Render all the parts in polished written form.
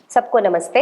सबको नमस्ते।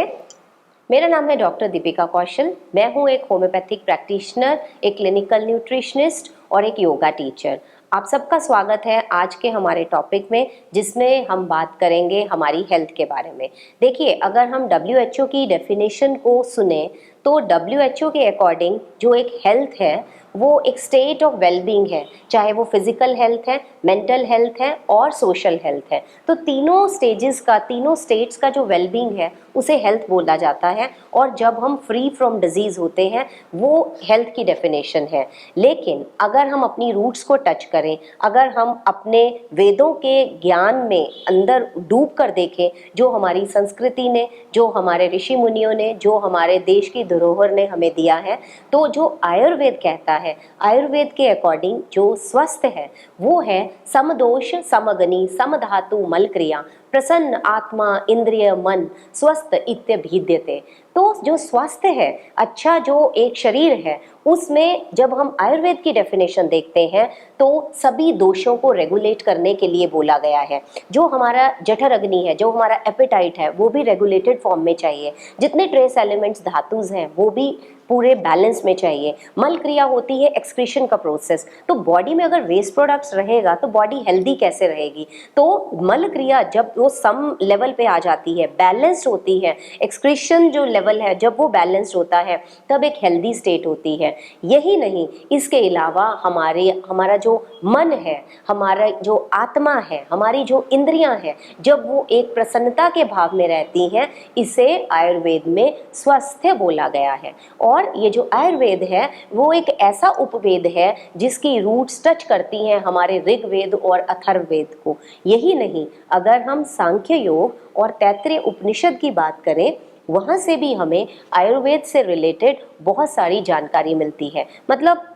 मेरा नाम है डॉक्टर दीपिका कौशल। मैं हूँ एक होम्योपैथिक प्रैक्टिशनर, एक क्लिनिकल न्यूट्रिशनिस्ट और एक योगा टीचर। आप सबका स्वागत है आज के हमारे टॉपिक में, जिसमें हम बात करेंगे हमारी हेल्थ के बारे में। देखिए, अगर हम WHO की डेफिनेशन को सुने तो WHO के अकॉर्डिंग जो एक हेल्थ है वो एक स्टेट ऑफ वेलबींग है, चाहे वो फिजिकल हेल्थ है, मेंटल हेल्थ है और सोशल हेल्थ है। तो तीनों स्टेट्स का जो वेलबींग है उसे हेल्थ बोला जाता है। और जब हम फ्री फ्रॉम डिजीज होते हैं वो हेल्थ की डेफिनेशन है। लेकिन अगर हम अपनी रूट्स को टच करें, अगर हम अपने वेदों के ज्ञान में अंदर डूब कर देखें, जो हमारी संस्कृति ने, जो हमारे ऋषि मुनियों ने, जो हमारे देश की धरोहर ने हमें दिया है, तो जो आयुर्वेद कहता है, आयुर्वेद के अकॉर्डिंग जो स्वस्थ है वो है समदोष समगनी समधातु मल क्रिया प्रसन्न आत्मा इंद्रिय मन स्वस्थ इत्यभिद्यते। तो जो स्वास्थ्य है, अच्छा जो एक शरीर है, उसमें जब हम आयुर्वेद की डेफिनेशन देखते हैं तो सभी दोषों को रेगुलेट करने के लिए बोला गया है। जो हमारा जठर अग्नि है, जो हमारा एपेटाइट है, वो भी रेगुलेटेड फॉर्म में चाहिए। जितने ट्रेस एलिमेंट्स धातुज हैं वो भी पूरे बैलेंस में चाहिए। मल क्रिया होती है एक्सक्रीशन का प्रोसेस। तो बॉडी में अगर वेस्ट प्रोडक्ट्स रहेगा तो बॉडी हेल्दी कैसे रहेगी? तो मल क्रिया जब वो सम लेवल पे आ जाती है, बैलेंस्ड होती है, एक्सक्रीशन जो लेवल है जब वो बैलेंस्ड होता है, तब एक हेल्दी स्टेट होती है। यही नहीं, इसके अलावा हमारा जो मन है, हमारा जो आत्मा है, हमारी जो इंद्रियां हैं, जब वो एक प्रसन्नता के भाव में रहती हैं, इसे आयुर्वेद में स्वास्थ्य बोला गया है। और ये जो आयुर्वेद है वो एक ऐसा उपवेद है जिसकी रूट्स टच करती हैं हमारे ऋग्वेद और अथर्ववेद को। यही नहीं, अगर हम सांख्य योग और तैत्तिरीय उपनिषद की बात करें, वहाँ से भी हमें आयुर्वेद से रिलेटेड बहुत सारी जानकारी मिलती है। मतलब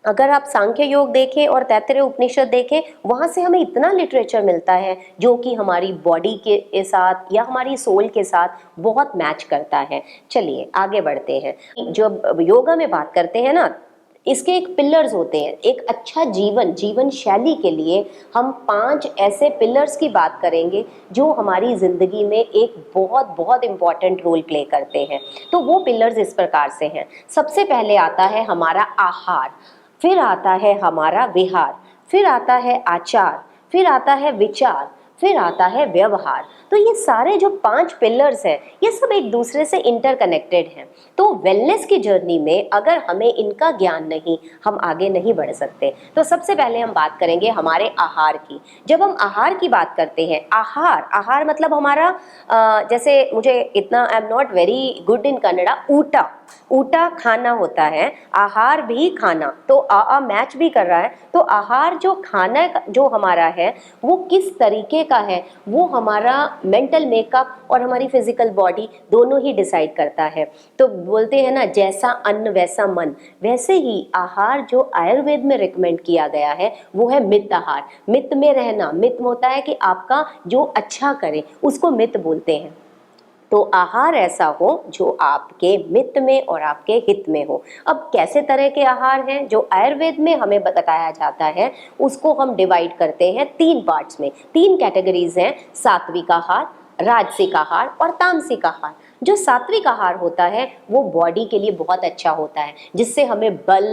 अगर आप सांख्य योग देखें और तैत्तिरीय उपनिषद देखें, वहाँ से हमें इतना लिटरेचर मिलता है जो कि हमारी बॉडी के साथ या हमारी सोल के साथ बहुत मैच करता है। चलिए आगे बढ़ते हैं। जब योगा में बात करते हैं ना, इसके एक पिलर्स होते हैं। एक अच्छा जीवन शैली के लिए हम 5 ऐसे पिलर्स की बात करेंगे जो हमारी जिंदगी में एक बहुत बहुत इंपॉर्टेंट रोल प्ले करते हैं। तो वो पिलर्स इस प्रकार से हैं। सबसे पहले आता है हमारा आहार, फिर आता है हमारा विहार, फिर आता है आचार, फिर आता है विचार, फिर आता है व्यवहार। तो ये सारे जो 5 पिलर्स हैं ये सब एक दूसरे से इंटरकनेक्टेड हैं। तो वेलनेस की जर्नी में अगर हमें इनका ज्ञान नहीं, हम आगे नहीं बढ़ सकते। तो सबसे पहले हम बात करेंगे हमारे आहार की। जब हम आहार की बात करते हैं, आहार मतलब हमारा जैसे मुझे इतना I am not very good in Kannada, ऊटा खाना होता है, आहार भी खाना। तो आ मैच भी कर रहा है। तो आहार जो खाना जो हमारा है वो किस तरीके का है, वो हमारा मेंटल मेकअप और हमारी फिजिकल बॉडी दोनों ही डिसाइड करता है। तो बोलते हैं ना, जैसा अन्न वैसा मन, वैसे ही आहार जो आयुर्वेद में रिकमेंड किया गया है वो है मित आहार। मित में रहना, मित होता है कि आपका जो अच्छा करे, उसको मित बोलते हैं। तो आहार ऐसा हो जो आपके मित में और आपके हित में हो। अब कैसे तरह के आहार हैं जो आयुर्वेद में हमें बताया जाता है, उसको हम डिवाइड करते हैं 3 पार्ट्स में। 3 कैटेगरीज हैं, सात्विक आहार, राजसिक आहार और तामसिक आहार। जो सात्विक आहार होता है वो बॉडी के लिए बहुत अच्छा होता है, जिससे हमें बल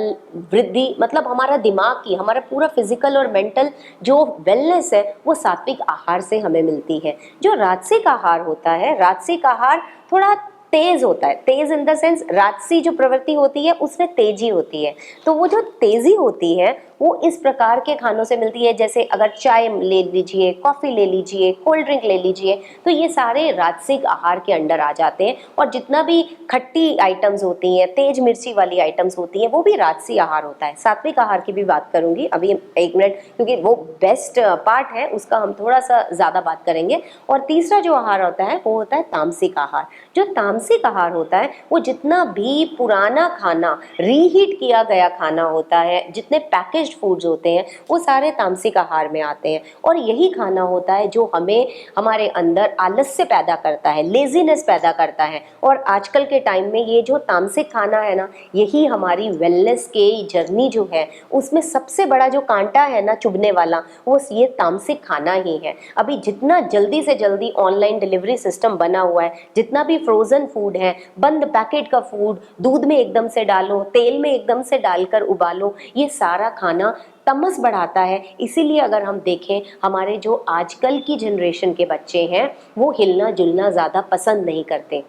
वृद्धि, मतलब हमारा दिमाग की, हमारा पूरा फिजिकल और मेंटल जो वेलनेस है वो सात्विक आहार से हमें मिलती है। जो राजसिक आहार होता है, राजसिक आहार थोड़ा तेज होता है। तेज इन द सेंस, राजसी जो प्रवृत्ति होती है उसमें तेजी होती है। तो वो जो तेजी होती है वो इस प्रकार के खानों से मिलती है, जैसे अगर चाय ले लीजिए, कॉफी ले लीजिए, कोल्ड ड्रिंक ले लीजिए, तो ये सारे राजसिक आहार के अंडर आ जाते हैं। और जितना भी खट्टी आइटम्स होती हैं, तेज मिर्ची वाली आइटम्स होती हैं, वो भी राजसी आहार होता है। सात्विक आहार की भी बात करूंगी अभी 1 मिनट, क्योंकि वो बेस्ट पार्ट है, उसका हम थोड़ा सा ज्यादा बात करेंगे। और तीसरा जो आहार होता है वो होता है तामसिक आहार। जो तामसिक तामसिक आहार होता है वो जितना भी पुराना खाना, रीहीट किया गया खाना होता है, जितने पैकेज्ड फूड्स होते हैं वो सारे तामसिक आहार में आते हैं। और यही खाना होता है जो हमें हमारे अंदर आलस्य पैदा करता है, लेजीनेस पैदा करता है। और आजकल के टाइम में ये जो तामसिक खाना है ना, यही हमारी वेलनेस के जर्नी जो है उसमें सबसे बड़ा जो कांटा है ना चुभने वाला, वो ये तामसिक खाना ही है। अभी जितना जल्दी से जल्दी ऑनलाइन डिलीवरी सिस्टम बना हुआ है, जितना भी फ्रोजन फूड है, बंद पैकेट का फूड, दूध में एकदम से डालो, तेल में एकदम से डालकर उबालो, ये सारा खाना तमस बढ़ाता है। इसीलिए अगर हम देखें हमारे जो आजकल की जनरेशन के बच्चे हैं वो हिलना जुलना ज़्यादा पसंद नहीं करते।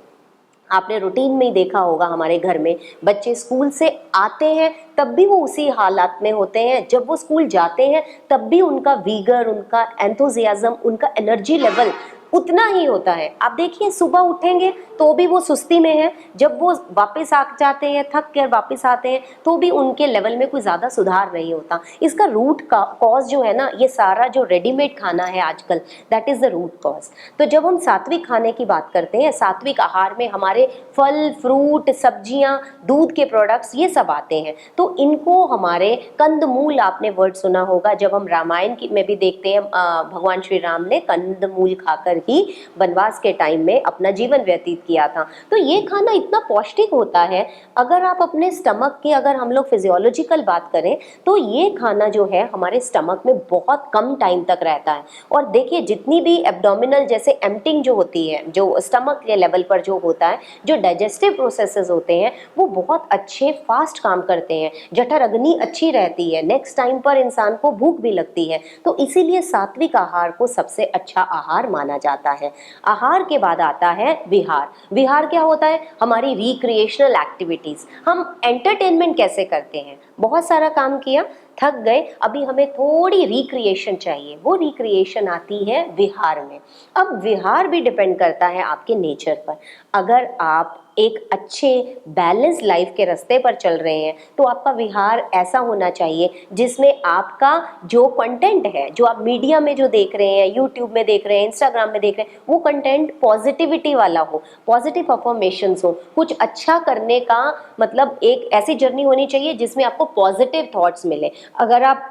आपने रूटीन में ही देखा होगा हमारे घर में बच्चे स्कूल से आते हैं तब भी वो उसी हालात में होते हैं, जब वो स्कूल जाते हैं तब भी उनका वीगर, उनका एंथुजियाज्म, उनका एनर्जी लेवल उतना ही होता है। आप देखिए सुबह उठेंगे तो भी वो सुस्ती में है, जब वो वापस आ जाते हैं थक कर वापस आते हैं तो भी उनके लेवल में कोई ज़्यादा सुधार नहीं होता। इसका रूट का कॉज जो है ना, ये सारा जो रेडीमेड खाना है आजकल, that is the root cause. तो जब हम सात्विक खाने की बात करते हैं, सात्विक आहार में हमारे फल, फ्रूट, सब्जियां, दूध के प्रोडक्ट्स ये सब आते हैं। तो इनको हमारे कंदमूल, आपने वर्ड सुना होगा, जब हम रामायण की में भी देखते हैं भगवान श्री राम ने कंदमूल खाकर ही वनवास के टाइम में अपना जीवन व्यतीत किया था। तो ये खाना इतना पौष्टिक होता है। अगर आप अपने स्टमक की, अगर हम लोग फिजियोलॉजिकल बात करें तो ये खाना जो है हमारे स्टमक में बहुत कम टाइम तक रहता है। और देखिए जितनी भी एब्डोमिनल जैसे एम्प्टिंग जो होती है, जो स्टमक के लेवल पर जो होता है, जो डाइजेस्टिव प्रोसेसेस होते हैं वो बहुत अच्छे फास्ट काम करते हैं, जठर अग्नि अच्छी रहती है, नेक्स्ट टाइम पर इंसान को भूख भी लगती है। तो इसीलिए सात्विक आहार को सबसे अच्छा आहार माना जाता है। आहार के बाद आता है विहार। विहार क्या होता है? हमारी रिक्रिएशनल एक्टिविटीज। हम एंटरटेनमेंट कैसे करते हैं? बहुत सारा काम किया, थक गए, अभी हमें थोड़ी रिक्रिएशन चाहिए, वो रिक्रिएशन आती है विहार में। अब विहार भी डिपेंड करता है आपके नेचर पर। अगर आप एक अच्छे बैलेंस लाइफ के रास्ते पर चल रहे हैं तो आपका विहार ऐसा होना चाहिए जिसमें आपका जो कंटेंट है, जो आप मीडिया में जो देख रहे हैं, यूट्यूब में देख रहे हैं, इंस्टाग्राम में देख रहे हैं, वो कंटेंट पॉजिटिविटी वाला हो, पॉजिटिव अफर्मेशंस हो, कुछ अच्छा करने का मतलब एक ऐसी जर्नी होनी चाहिए जिसमें आपको पॉजिटिव थॉट्स मिले। अगर आप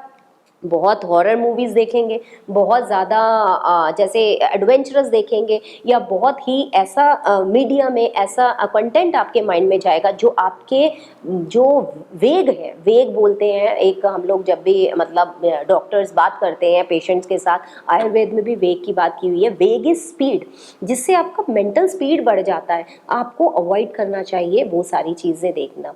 बहुत हॉरर मूवीज़ देखेंगे, बहुत ज़्यादा जैसे एडवेंचरस देखेंगे, या बहुत ही ऐसा मीडिया में ऐसा कंटेंट आपके माइंड में जाएगा जो आपके जो वेग है, वेग बोलते हैं एक, हम लोग जब भी मतलब डॉक्टर्स बात करते हैं पेशेंट्स के साथ, आयुर्वेद में भी वेग की बात की हुई है। वेग इज स्पीड, जिससे आपका मेंटल स्पीड बढ़ जाता है। आपको अवॉइड करना चाहिए वो सारी चीज़ें देखना।